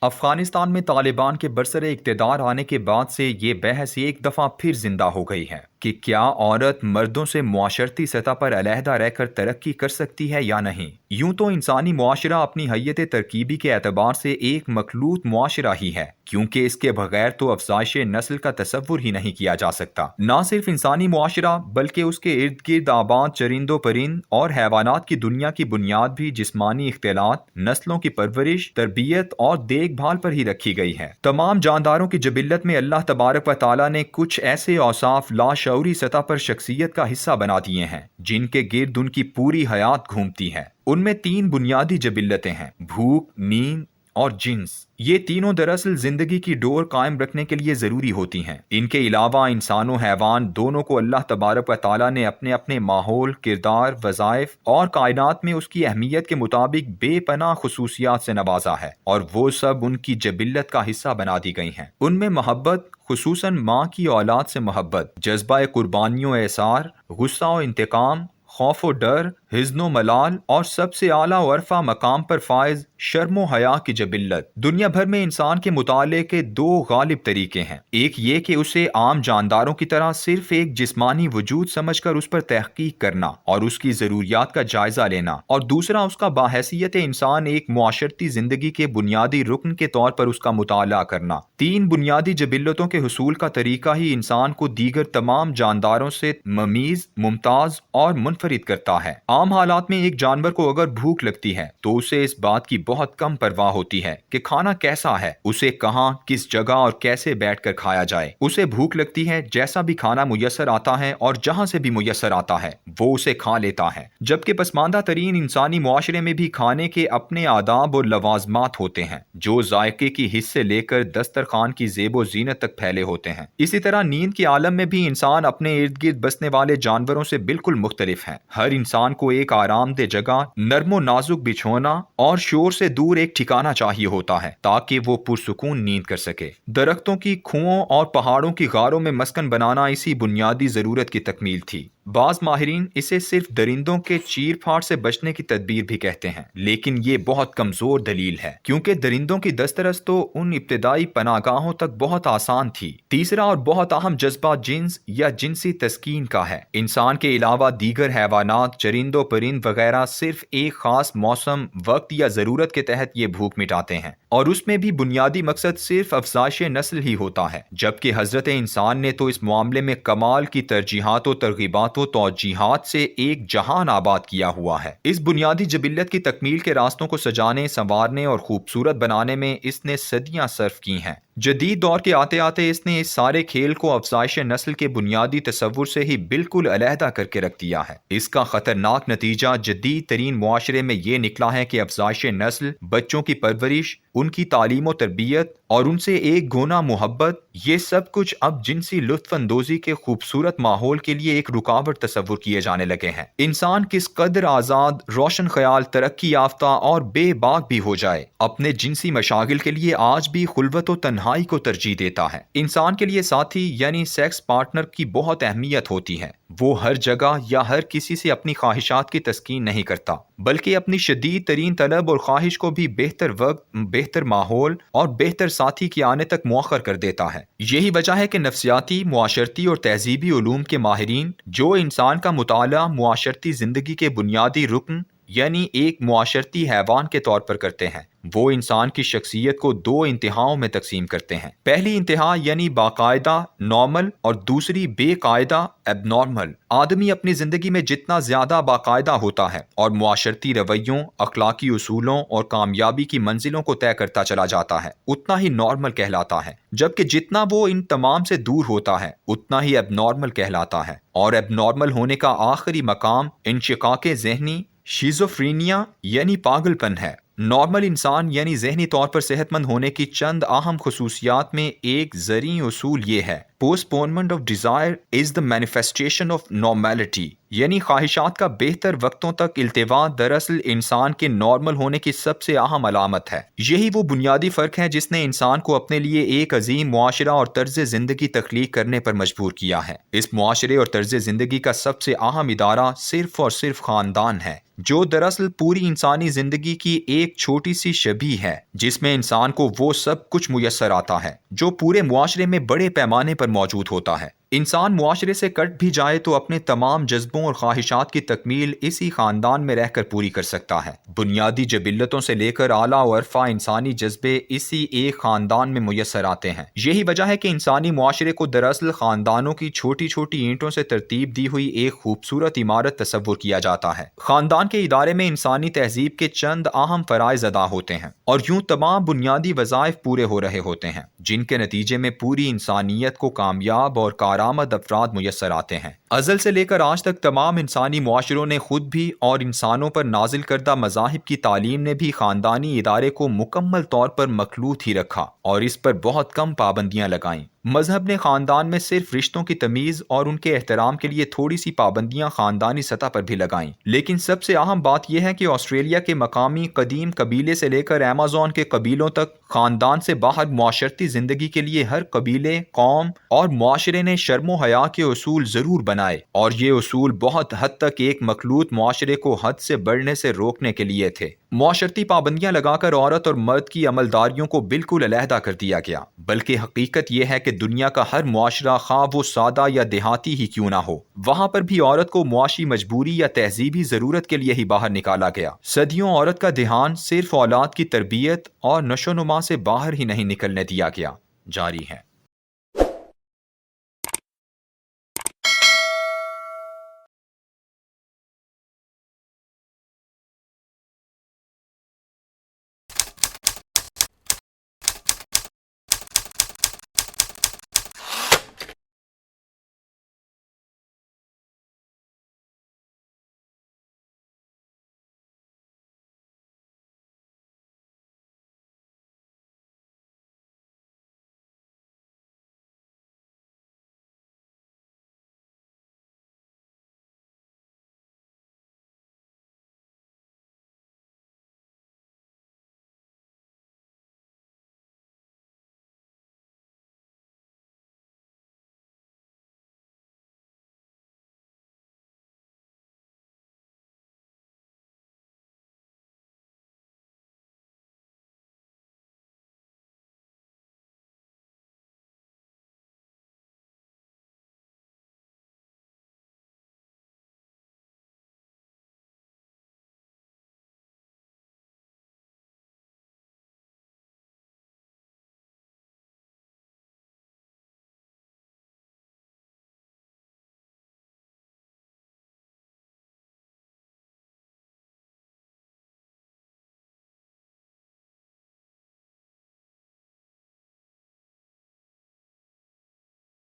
افغانستان میں طالبان کے برسر اقتدار آنے کے بعد سے یہ بحث ایک دفعہ پھر زندہ ہو گئی ہے کہ کیا عورت مردوں سے معاشرتی سطح پر علیحدہ رہ کر ترقی کر سکتی ہے یا نہیں۔ یوں تو انسانی معاشرہ اپنی حیت ترکیبی کے اعتبار سے ایک مخلوط معاشرہ ہی ہے، کیونکہ اس کے بغیر تو افزائش نسل کا تصور ہی نہیں کیا جا سکتا۔ نہ صرف انسانی معاشرہ بلکہ اس کے ارد گرد آباد چرند و پرند اور حیوانات کی دنیا کی بنیاد بھی جسمانی اختلاط، نسلوں کی پرورش، تربیت اور دیکھ بھال پر ہی رکھی گئی ہے۔ تمام جانداروں کی جبلت میں اللہ تبارک و تعالیٰ نے کچھ ایسے اوصاف لاشعوری سطح پر شخصیت کا حصہ بنا دیے ہیں جن کے گرد ان کی پوری حیات گھومتی ہے۔ ان میں 3 بنیادی جبلتیں ہیں: بھوک، نیند اور جنس۔ یہ تینوں دراصل زندگی کی ڈور قائم رکھنے کے لیے ضروری ہوتی ہیں۔ ان کے علاوہ انسان و حیوان دونوں کو اللہ تبارک و تعالیٰ نے اپنے اپنے ماحول، کردار، وظائف اور کائنات میں اس کی اہمیت کے مطابق بے پناہ خصوصیات سے نوازا ہے، اور وہ سب ان کی جبلت کا حصہ بنا دی گئی ہیں۔ ان میں محبت، خصوصاً ماں کی اولاد سے محبت، جذبہ قربانی و احسار، غصہ و انتقام، خوف و ڈر، حزن و ملال، اور سب سے اعلیٰ و عرفہ مقام پر فائز شرم و حیا کی جبلت۔ دنیا بھر میں انسان کے مطالعے کے 2 غالب طریقے ہیں: ایک یہ کہ اسے عام جانداروں کی طرح صرف ایک جسمانی وجود سمجھ کر اس پر تحقیق کرنا اور اس کی ضروریات کا جائزہ لینا، اور دوسرا اس کا باحیثیت انسان ایک معاشرتی زندگی کے بنیادی رکن کے طور پر اس کا مطالعہ کرنا۔ 3 بنیادی جبلتوں کے حصول کا طریقہ ہی انسان کو دیگر تمام جانداروں سے ممیز، ممتاز اور منفرد کرتا ہے۔ عام حالات میں ایک جانور کو اگر بھوک لگتی ہے تو اسے اس بات کی بہت کم پرواہ ہوتی ہے کہ کھانا کیسا ہے، اسے کہاں، کس جگہ اور کیسے بیٹھ کر کھایا جائے۔ اسے بھوک لگتی ہے، جیسا بھی کھانا میسر آتا ہے اور جہاں سے بھی میسر آتا ہے وہ اسے کھا لیتا ہے۔ جبکہ پسماندہ ترین انسانی معاشرے میں بھی کھانے کے اپنے آداب اور لوازمات ہوتے ہیں جو ذائقے کی حس سے لے کر دسترخوان کی زیب و زینت تک پھیلے ہوتے ہیں۔ اسی طرح نیند کے عالم میں بھی انسان اپنے ارد گرد بسنے والے جانوروں سے بالکل مختلف ہیں۔ ہر انسان کو ایک آرام دہ جگہ، نرم و نازک بچھونا اور شور سے دور ایک ٹھکانہ چاہیے ہوتا ہے تاکہ وہ پرسکون نیند کر سکے۔ درختوں کی کھوؤں اور پہاڑوں کی غاروں میں مسکن بنانا اسی بنیادی ضرورت کی تکمیل تھی۔ بعض ماہرین اسے صرف درندوں کے چیر پھاڑ سے بچنے کی تدبیر بھی کہتے ہیں، لیکن یہ بہت کمزور دلیل ہے کیونکہ درندوں کی دسترس تو ان ابتدائی پناہ گاہوں تک بہت آسان تھی۔ تیسرا اور بہت اہم جذبہ جنس یا جنسی تسکین کا ہے۔ انسان کے علاوہ دیگر حیوانات، چرند و پرند وغیرہ صرف ایک خاص موسم، وقت یا ضرورت کے تحت یہ بھوک مٹاتے ہیں، اور اس میں بھی بنیادی مقصد صرف افزائش نسل ہی ہوتا ہے، جبکہ حضرت انسان نے تو اس معاملے میں کمال کی ترجیحات و ترغیبات و توجیہات سے ایک جہان آباد کیا ہوا ہے۔ اس بنیادی جبلت کی تکمیل کے راستوں کو سجانے، سنوارنے اور خوبصورت بنانے میں اس نے صدیاں صرف کی ہیں۔ جدید دور کے آتے آتے اس نے اس سارے کھیل کو افزائش نسل کے بنیادی تصور سے ہی بالکل علیحدہ کر کے رکھ دیا ہے۔ اس کا خطرناک نتیجہ جدید ترین معاشرے میں یہ نکلا ہے کہ افزائش نسل، بچوں کی پرورش، ان کی تعلیم و تربیت اور ان سے ایک گونا محبت، یہ سب کچھ اب جنسی لطف اندوزی کے خوبصورت ماحول کے لیے ایک رکاوٹ تصور کیے جانے لگے ہیں۔ انسان کس قدر آزاد، روشن خیال، ترقی یافتہ اور بے باک بھی ہو جائے، اپنے جنسی مشاغل کے لیے آج بھی خلوت و تنہائی کو ترجیح دیتا ہے۔ انسان کے لیے ساتھی یعنی سیکس پارٹنر کی بہت اہمیت ہوتی ہے۔ وہ ہر جگہ یا ہر کسی سے اپنی خواہشات کی تسکین نہیں کرتا، بلکہ اپنی شدید ترین طلب اور خواہش کو بھی بہتر وقت، بہتر ماحول اور بہتر ساتھی کے آنے تک مؤخر کر دیتا ہے۔ یہی وجہ ہے کہ نفسیاتی، معاشرتی اور تہذیبی علوم کے ماہرین جو انسان کا مطالعہ معاشرتی زندگی کے بنیادی رکن یعنی ایک معاشرتی حیوان کے طور پر کرتے ہیں، وہ انسان کی شخصیت کو 2 انتہاؤں میں تقسیم کرتے ہیں۔ پہلی انتہا یعنی باقاعدہ نارمل اور دوسری بے قاعدہ ایب نارمل۔ آدمی اپنی زندگی میں جتنا زیادہ باقاعدہ ہوتا ہے اور معاشرتی رویوں، اخلاقی اصولوں اور کامیابی کی منزلوں کو طے کرتا چلا جاتا ہے، اتنا ہی نارمل کہلاتا ہے، جبکہ جتنا وہ ان تمام سے دور ہوتا ہے اتنا ہی ایب نارمل کہلاتا ہے۔ اور ایب نارمل ہونے کا آخری مقام انشقاق ذہنی، شیزوفرینیا یعنی پاگل پن ہے۔ نارمل انسان یعنی ذہنی طور پر صحت مند ہونے کی چند اہم خصوصیات میں ایک زرعی اصول یہ ہے: postponement of desire is the manifestation of normality. یعنی خواہشات کا بہتر وقتوں تک التوا دراصل انسان کے نارمل ہونے کی سب سے اہم علامت ہے۔ یہی وہ بنیادی فرق ہے جس نے انسان کو اپنے لیے ایک عظیم معاشرہ اور طرز زندگی تخلیق کرنے پر مجبور کیا ہے۔ اس معاشرے اور طرز زندگی کا سب سے اہم ادارہ صرف اور صرف خاندان ہے، جو دراصل پوری انسانی زندگی کی ایک چھوٹی سی شبیہ ہے جس میں انسان کو وہ سب کچھ میسر آتا ہے جو پورے معاشرے میں بڑے پیمانے پر موجود ہوتا ہے۔ انسان معاشرے سے کٹ بھی جائے تو اپنے تمام جذبوں اور خواہشات کی تکمیل اسی خاندان میں رہ کر پوری کر سکتا ہے۔ بنیادی جبلتوں سے لے کر اعلیٰ و ارفع انسانی جذبے اسی ایک خاندان میں میسر آتے ہیں۔ یہی وجہ ہے کہ انسانی معاشرے کو دراصل خاندانوں کی چھوٹی چھوٹی اینٹوں سے ترتیب دی ہوئی ایک خوبصورت عمارت تصور کیا جاتا ہے۔ خاندان کے ادارے میں انسانی تہذیب کے چند اہم فرائض ادا ہوتے ہیں اور یوں تمام بنیادی وظائف پورے ہو رہے ہوتے ہیں جن کے نتیجے میں پوری انسانیت کو کامیاب اور کارآمد افراد میسر آتے ہیں۔ ازل سے لے کر آج تک تمام انسانی معاشروں نے خود بھی اور انسانوں پر نازل کردہ مذاہب کی تعلیم نے بھی خاندانی ادارے کو مکمل طور پر مخلوط ہی رکھا اور اس پر بہت کم پابندیاں لگائیں۔ مذہب نے خاندان میں صرف رشتوں کی تمیز اور ان کے احترام کے لیے تھوڑی سی پابندیاں خاندانی سطح پر بھی لگائیں، لیکن سب سے اہم بات یہ ہے کہ آسٹریلیا کے مقامی قدیم قبیلے سے لے کر ایمیزون کے قبیلوں تک خاندان سے باہر معاشرتی زندگی کے لیے ہر قبیلے، قوم اور معاشرے نے شرم و حیا کے اصول ضرور بنائے، اور یہ اصول بہت حد تک ایک مخلوط معاشرے کو حد سے بڑھنے سے روکنے کے لیے تھے۔ معاشرتی پابندیاں لگا کر عورت اور مرد کی عملداریوں کو بالکل علیحدہ کر دیا گیا، بلکہ حقیقت یہ ہے کہ دنیا کا ہر معاشرہ خواہ وہ سادہ یا دیہاتی ہی کیوں نہ ہو، وہاں پر بھی عورت کو معاشی مجبوری یا تہذیبی ضرورت کے لیے ہی باہر نکالا گیا۔ صدیوں عورت کا دھیان صرف اولاد کی تربیت اور نشو و نما سے باہر ہی نہیں نکلنے دیا گیا۔ جاری ہے۔